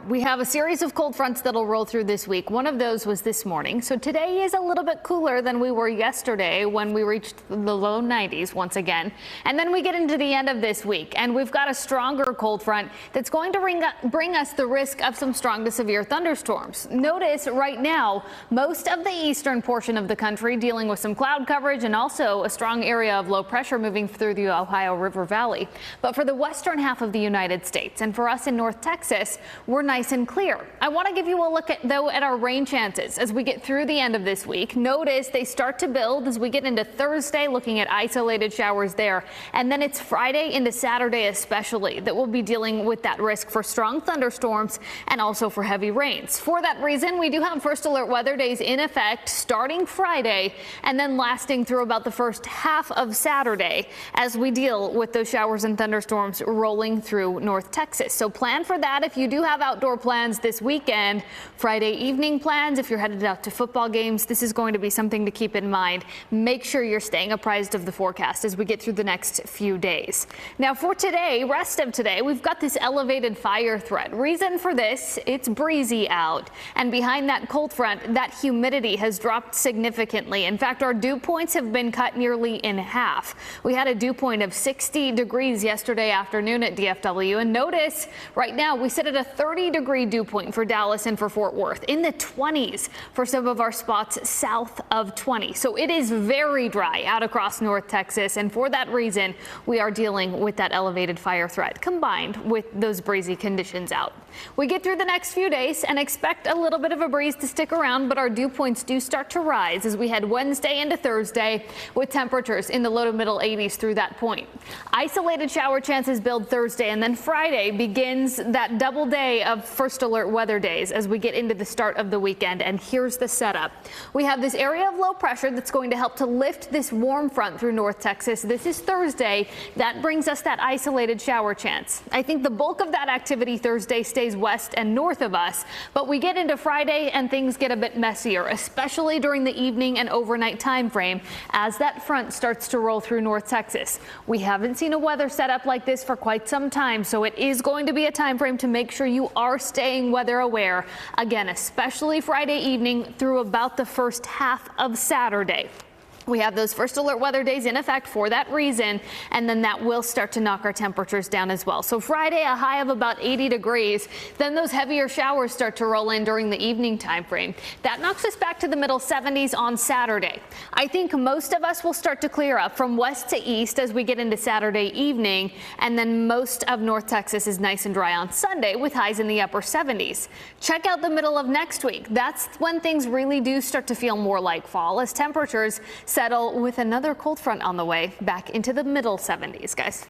We have a series of cold fronts that'll roll through this week. One of those was this morning. So today is a little bit cooler than we were yesterday when we reached the low 90s once again. And then we get into the end of this week and we've got a stronger cold front that's going to bring us the risk of some strong to severe thunderstorms. Notice right now, most of the eastern portion of the country dealing with some cloud coverage and also a strong area of low pressure moving through the Ohio River Valley. But for the western half of the United States and for us in North Texas, we're nice and clear. I want to give you a look at our rain chances as we get through the end of this week. Notice they start to build as we get into Thursday, looking at isolated showers there. And then it's Friday into Saturday especially that we'll be dealing with that risk for strong thunderstorms and also for heavy rains. For that reason, we do have first alert weather days in effect starting Friday and then lasting through about the first half of Saturday as we deal with those showers and thunderstorms rolling through North Texas. So plan for that if you do have outdoor plans this weekend. Friday evening plans, if you're headed out to football games, this is going to be something to keep in mind. Make sure you're staying apprised of the forecast as we get through the next few days. Now for today, rest of today, we've got this elevated fire threat. Reason for this, it's breezy out. And behind that cold front, that humidity has dropped significantly. In fact, our dew points have been cut nearly in half. We had a dew point of 60 degrees yesterday afternoon at DFW. And notice right now we sit at a 30-degree dew point for Dallas and for Fort Worth, in the 20s for some of our spots south of 20. So it is very dry out across North Texas. And for that reason, we are dealing with that elevated fire threat combined with those breezy conditions out. We get through the next few days and expect a little bit of a breeze to stick around, but our dew points do start to rise as we head Wednesday into Thursday with temperatures in the low to middle 80s through that point. Isolated shower chances build Thursday, and then Friday begins that double day of first alert weather days as we get into the start of the weekend. And here's the setup. We have this area of low pressure that's going to help to lift this warm front through North Texas. This is Thursday. That brings us that isolated shower chance. I think the bulk of that activity Thursday stays west and north of us, but we get into Friday and things get a bit messier, especially during the evening and overnight time frame as that front starts to roll through North Texas. We haven't seen a weather setup like this for quite some time, so it is going to be a time frame to make sure you are staying weather aware. Again, especially Friday evening through about the first half of Saturday. We have those first alert weather days in effect for that reason, and then that will start to knock our temperatures down as well. So Friday, a high of about 80 degrees. Then those heavier showers start to roll in during the evening time frame. That knocks us back to the middle 70s on Saturday. I think most of us will start to clear up from west to east as we get into Saturday evening, and then most of North Texas is nice and dry on Sunday with highs in the upper 70s. Check out the middle of next week. That's when things really do start to feel more like fall as temperatures settle with another cold front on the way back into the middle 70s, guys.